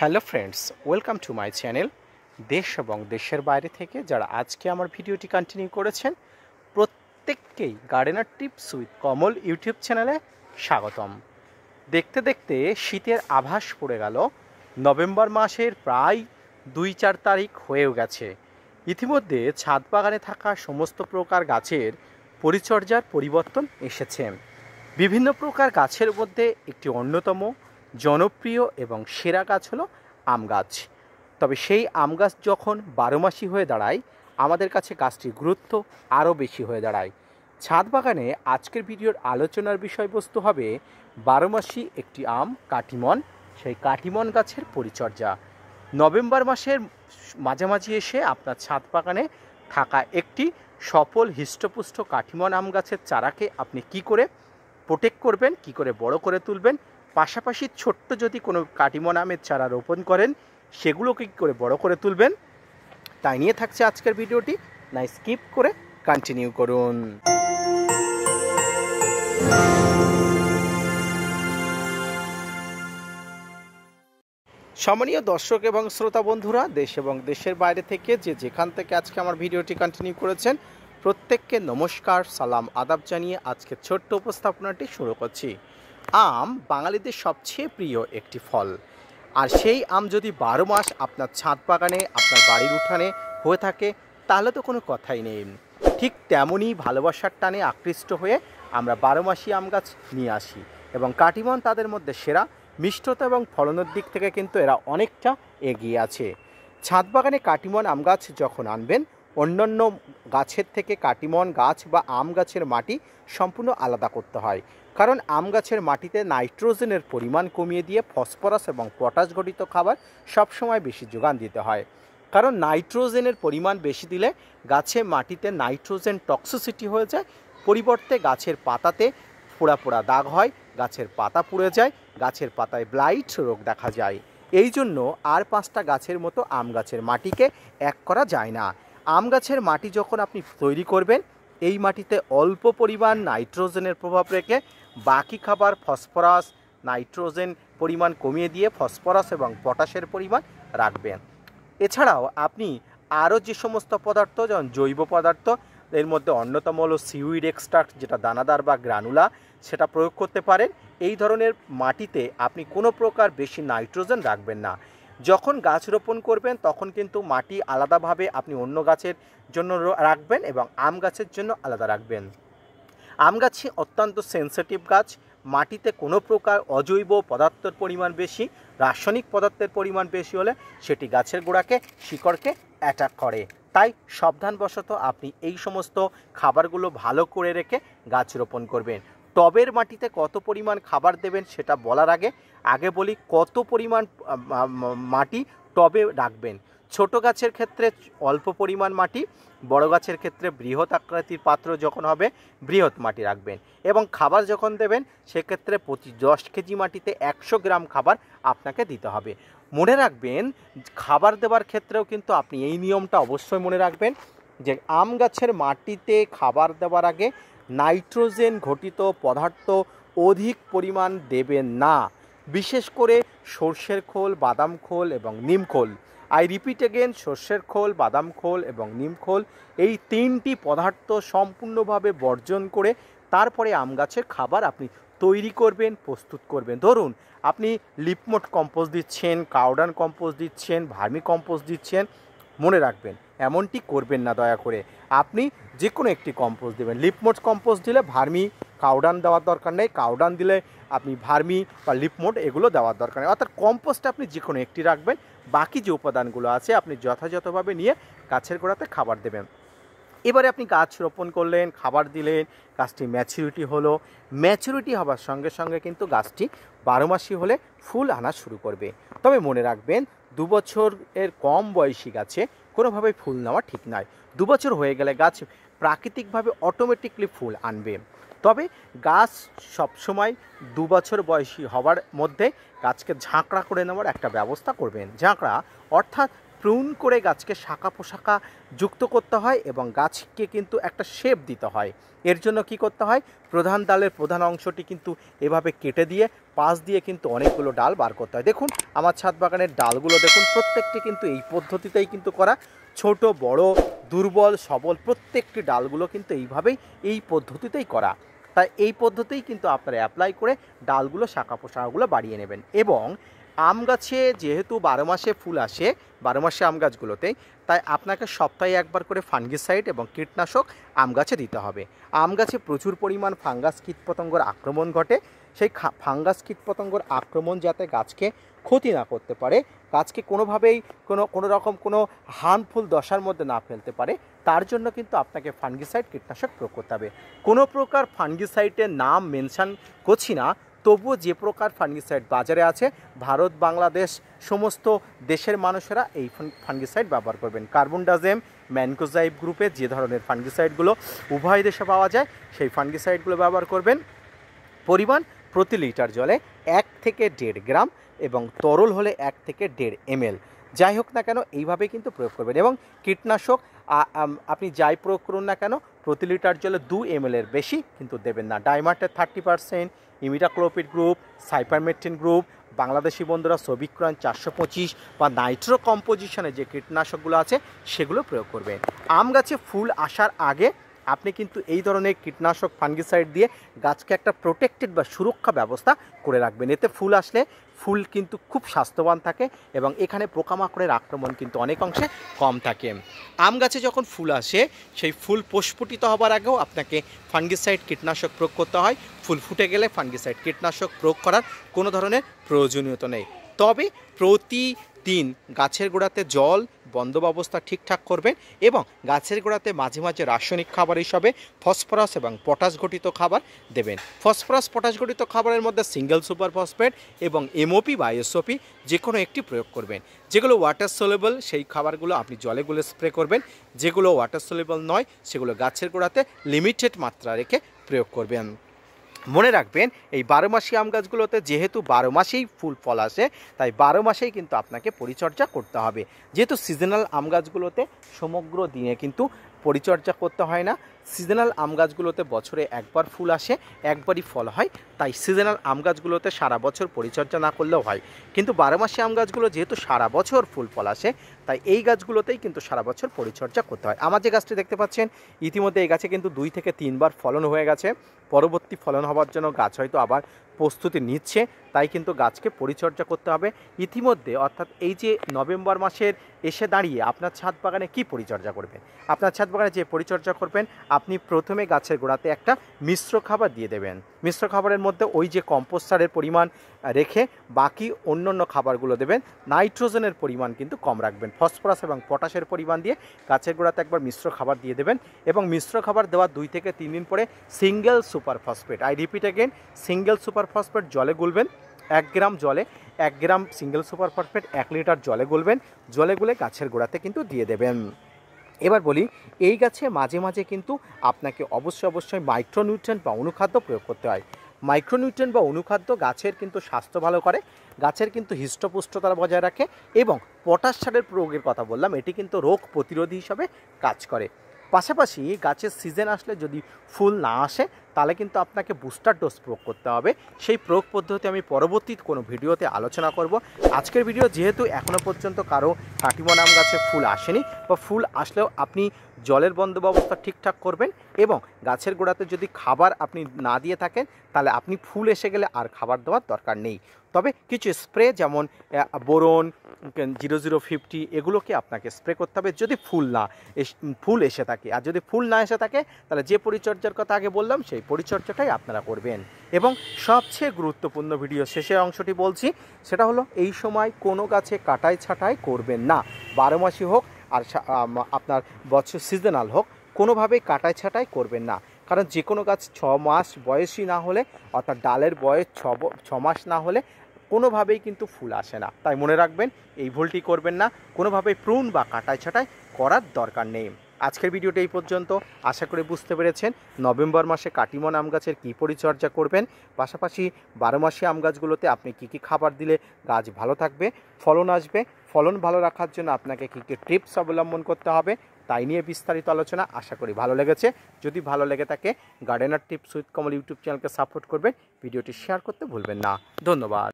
Hello friends, welcome to my channel. দেশ এবং দেশের বাইরে থেকে যারা আজকে আমার ভিডিওটি কন্টিনিউ করেছেন প্রত্যেককেই gardener tips with Kamal YouTube চ্যানেলে স্বাগতম। দেখতে দেখতে শীতের আভাস পড়ে গেল। নভেম্বর মাসের প্রায় 2-4 তারিখ হয়েও গেছে। ইতিমধ্যে ছাদ বাগানে থাকা সমস্ত প্রকার গাছের পরিচর্যার পরিবর্তন এসেছে। বিভিন্ন প্রকার গাছের মধ্যে একটি অন্যতম জনপ্রিয় এবং সেরা গাছ হলো আম গাছ। তবে সেই আম গাছ যখন 12 মাসি হয়ে দাঁড়ায়, আমাদের কাছে গাছটির গুরুত্ব আরও বেশি হয়ে দাঁড়ায়। ছাদ বাগানে আজকের ভিডিওর আলোচনার বিষয়বস্তু হবে 12 মাসি একটি আম কাটিমন, সেই কাটিমন গাছের পরিচর্যা। নভেম্বর মাসের মাঝামাঝি এসে আপনার ছাদ বাগানে থাকা একটি সফল হৃষ্টপুষ্ট কাটিমন আম গাছের চারাকে আপনি কি করে প্রোটেক্ট করবেন, কি করে বড় করে তুলবেন, পাশাপাশি ছোট্ট যদি কোনো কাটিমন আমের চারা রোপণ করেন সেগুলোকে কী করে বড় করে তুলবেন, তাই নিয়ে থাকছে আজকের ভিডিওটি। না স্কিপ করে কন্টিনিউ করুন। সম্মানীয় দর্শক এবং শ্রোতা বন্ধুরা, দেশ এবং দেশের বাইরে থেকে যে যেখান থেকে আজকে আমার ভিডিওটি কন্টিনিউ করেছেন প্রত্যেককে নমস্কার, সালাম, আদাব জানিয়ে আজকে ছোট্ট উপস্থাপনাটি শুরু করছি। আম বাঙালিদের সবচেয়ে প্রিয় একটি ফল, আর সেই আম যদি 12 মাস আপনার ছাদ বাগানে, আপনার বাড়ির উঠানে হয়ে থাকে তাহলে তো কোনো কথাই নেই। ঠিক তেমনই ভালোবাসার টানে আকৃষ্ট হয়ে আমরা 12 মাসি আম গাছ নিয়ে আসি এবং কাটিমন তাদের মধ্যে সেরা। মিষ্টতা এবং ফলনের দিক থেকে কিন্তু এরা অনেকটা এগিয়ে আছে। ছাদ বাগানে কাটিমন আম গাছ যখন আনবেন, অন্যান্য গাছের থেকে কাটিমন গাছ বা আম গাছের মাটি সম্পূর্ণ আলাদা করতে হয়। কারণ আম গাছের মাটিতে নাইট্রোজেনের পরিমাণ কমিয়ে দিয়ে ফসফরাস এবং পটাশ ঘটিত খাবার সবসময় বেশি যোগান দিতে হয়। কারণ নাইট্রোজেনের পরিমাণ বেশি দিলে গাছে মাটিতে নাইট্রোজেন টক্সিসিটি হয়ে যায়, পরিবর্তে গাছের পাতাতে পোড়া পোড়া দাগ হয়, গাছের পাতা পুড়ে যায়, গাছের পাতায় ব্লাইট রোগ দেখা যায়। এই জন্য আর 5টা গাছের মতো আম গাছের মাটিকে এক করা যায় না। আম গাছের মাটি যখন আপনি তৈরি করবেন, এই মাটিতে অল্প পরিমাণ নাইট্রোজেনের প্রভাব রেখে বাকি খাবার ফসফরাস, নাইট্রোজেন পরিমাণ কমিয়ে দিয়ে ফসফরাস এবং পটাশের পরিমাণ রাখবেন। এছাড়াও আপনি আরও যে সমস্ত পদার্থ, যেমন জৈব পদার্থ, এর মধ্যে অন্যতম হলো সিউইড এক্সট্রাক্ট, যেটা দানাদার বা গ্রানুলা, সেটা প্রয়োগ করতে পারেন। এই ধরনের মাটিতে আপনি কোনো প্রকার বেশি নাইট্রোজেন রাখবেন না। যখন গাছ রোপণ করবেন তখন কিন্তু মাটি আলাদাভাবে আপনি অন্য গাছের জন্য রাখবেন এবং আম গাছের জন্য আলাদা রাখবেন। আম গাছ অত্যন্ত সেন্সিটিভ গাছ। মাটিতে কোনো প্রকার অজৈব পদার্থের পরিমাণ বেশি, রাসায়নিক পদার্থের পরিমাণ বেশি হলে সেটি গাছের গোড়াকে, শিকড়কে অ্যাটাক করে। তাই সাবধানবশত আপনি এই সমস্ত খাবারগুলো ভালো করে রেখে গাছ রোপণ করবেন। টবের মাটিতে কত পরিমাণ খাবার দেবেন সেটা বলার আগে বলি কত পরিমাণ মাটি টবে রাখবেন। ছোট গাছের ক্ষেত্রে অল্প পরিমাণ মাটি, বড় গাছের ক্ষেত্রে বৃহৎ আকৃতির পাত্র যখন হবে বৃহৎ মাটি রাখবেন। এবং খাবার যখন দেবেন সেক্ষেত্রে প্রতি 10 কেজি মাটিতে 100 গ্রাম খাবার আপনাকে দিতে হবে। মনে রাখবেন, খাবার দেওয়ার ক্ষেত্রেও কিন্তু আপনি এই নিয়মটা অবশ্যই মনে রাখবেন যে আম গাছের মাটিতে খাবার দেওয়ার আগে নাইট্রোজেন ঘটিত পদার্থ অধিক পরিমাণ দেবেন না। বিশেষ করে সর্ষের খোল, বাদাম খোল এবং নিম খোল। আই রিপিট এগেন, সর্ষের খোল, বাদাম খোল এবং নিম খোল, এই 3টি পদার্থ সম্পূর্ণভাবে বর্জন করে তারপরে আম গাছের খাবার আপনি তৈরি করবেন, প্রস্তুত করবেন। ধরুন আপনি লিপমোট কম্পোস্ট দিচ্ছেন, কাউডান কম্পোস্ট দিচ্ছেন, ভার্মি কম্পোস্ট দিচ্ছেন, মনে রাখবেন এমনটি করবেন না দয়া করে। আপনি যে কোনো একটি কম্পোস্ট দেবেন। লিপমোট কম্পোস্ট দিলে ভার্মি কাউডান দেওয়ার দরকার নেই, কাউডান দিলে আপনি ভার্মি বা লিপমোট এগুলো দেওয়ার দরকার নেই। অর্থাৎ কম্পোস্ট আপনি যে কোনো একটি রাখবেন, বাকি যে উপাদানগুলো আছে আপনি যথাযথভাবে নিয়ে গাছের গোড়াতে খাবার দেবেন। এবারে আপনি গাছ রোপণ করলেন, খাবার দিলেন, গাছটি ম্যাচুরিটি হলো। ম্যাচুরিটি হবার সঙ্গে সঙ্গে কিন্তু গাছটি 12 মাসি হলে ফুল আনা শুরু করবে। তবে মনে রাখবেন, 2 বছরের কম বয়সী গাছে কোনোভাবেই ফুল নেওয়া ঠিক নয়। 2 বছর হয়ে গেলে গাছ প্রাকৃতিকভাবে অটোমেটিকলি ফুল আনবে। তবে গাছ সবসময় 2 বছর বয়সী হওয়ার মধ্যে গাছকে ঝাঁকড়া করে নেওয়ার একটা ব্যবস্থা করবেন। ঝাঁকড়া অর্থাৎ প্রুন করে গাছকে শাখা পোশাখা যুক্ত করতে হয় এবং গাছকে কিন্তু একটা শেপ দিতে হয়। এর জন্য কি করতে হয়, প্রধান ডালের প্রধান অংশটি কিন্তু এভাবে কেটে দিয়ে পাশ দিয়ে কিন্তু অনেকগুলো ডাল বার করতে হয়। দেখুন আমার ছাদ বাগানের ডালগুলো দেখুন, প্রত্যেকটি কিন্তু এই পদ্ধতিতেই কিন্তু করা। ছোট বড় দুর্বল সবল প্রত্যেকটি ডালগুলো কিন্তু এইভাবেই এই পদ্ধতিতেই করা। তাই এই পদ্ধতিই কিন্তু আপনারা অ্যাপ্লাই করে ডালগুলো শাখা পোশাখাগুলো বাড়িয়ে নেবেন। এবং আম গাছে যেহেতু 12 মাসে ফুল আসে, 12 মাসে আম গাছগুলোতেই, তাই আপনাকে সপ্তাহে একবার করে ফাঙ্গিসাইড এবং কীটনাশক আম গাছে দিতে হবে। আম গাছে প্রচুর পরিমাণ ফাঙ্গাস কীটপতঙ্গর আক্রমণ ঘটে। সেই ফাঙ্গাস কীটপতঙ্গর আক্রমণ যাতে গাছকে ক্ষতি না করতে পারে, গাছকে কোনোভাবেই কোনো রকম কোনো হার্মফুল দশার মধ্যে না ফেলতে পারে, তার জন্য কিন্তু আপনাকে ফাঙ্গিসাইড কীটনাশক প্রয়োগ করতে হবে। কোনো প্রকার ফাঙ্গিসাইডের নাম মেনশন করছি না, তবুও যে প্রকার ফাঙ্গিসাইড বাজারে আছে, ভারত বাংলাদেশ সমস্ত দেশের মানুষেরা এই ফাঙ্গিসাইড ব্যবহার করবেন। কার্বনডাজেম ম্যানকোজাইব গ্রুপের যে ধরনের ফাঙ্গিসাইডগুলো উভয় দেশে পাওয়া যায়, সেই ফাঙ্গিসাইডগুলো ব্যবহার করবেন। পরিমাণ প্রতি লিটার জলে 1 থেকে 1.5 গ্রাম এবং তরল হলে 1 থেকে 1.5 ml, যাই হোক না কেন এইভাবে কিন্তু প্রয়োগ করবেন। এবং কীটনাশক আপনি যাই প্রয়োগ করুন না কেন প্রতি লিটার জলে 2 ml এর বেশি কিন্তু দেবেন না। ডাইমার্টের 30%, imidacloprid group, cypermethrin group, Bangladeshi বন্ধুরা সবিক্রন 425 বা নাইট্রো কম্পোজিশনে যে কীটনাশকগুলো আছে সেগুলো প্রয়োগ করবেন। আম গাছে ফুল আসার আগে আপনি কিন্তু এই ধরনের কীটনাশক ফাঙ্গিসাইড দিয়ে গাছকে একটা প্রোটেক্টেড বা সুরক্ষা ব্যবস্থা করে রাখবেন। এতে ফুল আসলে ফুল কিন্তু খুব স্বাস্থ্যবান থাকে এবং এখানে পোকামাকড়ের আক্রমণ কিন্তু অনেক অংশে কম থাকে। আম গাছে যখন ফুল আসে, সেই ফুল প্রস্ফুটিত হবার আগেও আপনাকে ফাঙ্গিসাইড কীটনাশক প্রয়োগ করতে হয়। ফুল ফুটে গেলে ফাঙ্গিসাইড কীটনাশক প্রয়োগ করার কোনো ধরনের প্রয়োজনীয়তা নেই। তবে প্রতিদিন গাছের গোড়াতে জল বন্দোবস্তা ঠিকঠাক করবেন এবং গাছের গোড়াতে মাঝে মাঝে রাসায়নিক খাবার হিসাবে ফসফরাস এবং পটাশ ঘটিত খাবার দেবেন। ফসফরাস পটাশ ঘটিত খাবারের মধ্যে সিঙ্গেল সুপার ফসফেট এবং এমওপি বা এসওপি যে কোনো একটি প্রয়োগ করবেন। যেগুলো ওয়াটার সলিউবল সেই খাবারগুলো আপনি জলে গুলে স্প্রে করবেন, যেগুলো ওয়াটার সলিউবল নয় সেগুলো গাছের গোড়াতে লিমিটেড মাত্রা রেখে প্রয়োগ করবেন। মনে রাখবেন এই 12 মাসি আম গাছগুলোতে যেহেতু 12 মাসেই ফুল ফল আসে, তাই 12 মাসেই কিন্তু আপনাকে পরিচর্যা করতে হবে। যেহেতু সিজনাল আম গাছগুলোতে সমগ্র দিনে কিন্তু পরিচর্যা করতে হয় না, সিজনাল আম গাছগুলোতে বছরে একবার ফুল আসে, একবারই ফল হয়, তাই সিজনাল আম গাছগুলোতে সারা বছর পরিচর্যা না করলেও হয়। কিন্তু 12 মাসি আম গাছগুলো যেহেতু সারা বছর ফুল ফল আসে, তাই এই গাছগুলোতেই কিন্তু সারা বছর পরিচর্যা করতে হয়। আমার যে গাছটি দেখতে পাচ্ছেন, ইতিমধ্যে এই গাছে কিন্তু 2 থেকে 3 বার ফলন হয়ে গেছে। পরবর্তী ফলন হওয়ার জন্য গাছ হয়তো আবার প্রস্তুতি নিচ্ছে, তাই কিন্তু গাছকে পরিচর্যা করতে হবে ইতিমধ্যে। অর্থাৎ এই যে নভেম্বর মাসের এসে দাঁড়িয়ে আপনার ছাদ বাগানে কি পরিচর্যা করবেন? আপনার ছাদ বাগানে যে পরিচর্যা করবেন, আপনি প্রথমে গাছের গোড়াতে একটা মিশ্র খাবার দিয়ে দেবেন। মিশ্র খাবারের মধ্যে ওই যে কম্পোস্ট সারের পরিমাণ রেখে বাকি অন্যান্য খাবারগুলো দেবেন। নাইট্রোজেনের পরিমাণ কিন্তু কম রাখবেন। ফসফরাস এবং পটাশের পরিমাণ দিয়ে গাছের গোড়াতে একবার মিশ্র খাবার দিয়ে দেবেন এবং মিশ্র খাবার দেওয়ার 2 থেকে 3 দিন পরে single super phosphate, I repeat again, single super phosphate জলে গুলবেন। 1 গ্রাম জলে 1 গ্রাম সিঙ্গেল সুপার ফসফেট 1 লিটার জলে গুলবেন, জলে গুলে গাছের গোড়াতে কিন্তু দিয়ে দেবেন। এবার বলি, এই গাছে মাঝে মাঝে কিন্তু আপনাকে অবশ্যই মাইক্রোনিউট্রিয়েন্ট বা অনুখাদ্য প্রয়োগ করতে হয়। মাইক্রোনিউট্রিয়েন্ট বা অনুখাদ্য গাছের কিন্তু স্বাস্থ্য ভালো করে, গাছের কিন্তু হৃষ্টপুষ্টতা বজায় রাখে এবং পটাশ সারের প্রয়োগের কথা বললাম, এটি কিন্তু রোগ প্রতিরোধী হিসাবে কাজ করে। পাশাপাশি গাছের সিজন আসলে যদি ফুল না আসে, তাহলে কিন্তু আপনাকে বুস্টার ডোজ প্রয়োগ করতে হবে। সেই প্রয়োগ পদ্ধতি আমি পরবর্তী কোনো ভিডিওতে আলোচনা করব। আজকের ভিডিও যেহেতু এখনও পর্যন্ত কারো কাটিমন আম গাছে ফুল আসেনি বা ফুল আসলেও আপনি জলের বন্দোবস্ত ঠিকঠাক করবেন এবং গাছের গোড়াতে যদি খাবার আপনি না দিয়ে থাকেন, তাহলে আপনি ফুল এসে গেলে আর খাবার দেওয়ার দরকার নেই। তবে কিছু স্প্রে যেমন বোরন 0050 এগুলোকে আপনাকে স্প্রে করতে হবে যদি ফুল এসে থাকে। আর যদি ফুল না এসে থাকে, তাহলে যে পরিচর্যার কথা আগে বললাম সেই পরিচর্যাটাই আপনারা করবেন। এবং সবচেয়ে গুরুত্বপূর্ণ ভিডিও শেষের অংশটি বলছি, সেটা হলো এই সময় কোনো গাছে কাটাই ছাঁটাই করবেন না। 12 মাসই হোক আর আপনার বছর সিজনাল হোক, কোনোভাবেই কাটাই ছাঁটাই করবেন না। কারণ যে কোনো গাছ 6 মাস বয়সী না হলে, অর্থাৎ ডালের বয়স 6 মাস না হলে কোনোভাবেই কিন্তু ফুল আসে না। তাই মনে রাখবেন, এই ভুলটি করবেন না, কোনোভাবেই প্রুন বা কাটাই ছাঁটাই করার দরকার নেই। আজকের ভিডিওটা এই পর্যন্ত। আশা করি বুঝতে পেরেছেন নভেম্বর মাসে কাটিমন আম গাছের কী পরিচর্যা করবেন, পাশাপাশি 12 মাসি আম গাছগুলোতে আপনি কী কী খাবার দিলে গাছ ভালো থাকবে, ফলন আসবে। ফলন ভালো রাখার জন্য আপনাকে কী কী টিপস অবলম্বন করতে হবে তাই নিয়ে বিস্তারিত আলোচনা। আশা করি ভালো লেগেছে। যদি ভালো লেগে থাকে gardener tips with Kamal YouTube চ্যানেলকে সাপোর্ট করবেন, ভিডিওটি শেয়ার করতে ভুলবেন না। ধন্যবাদ।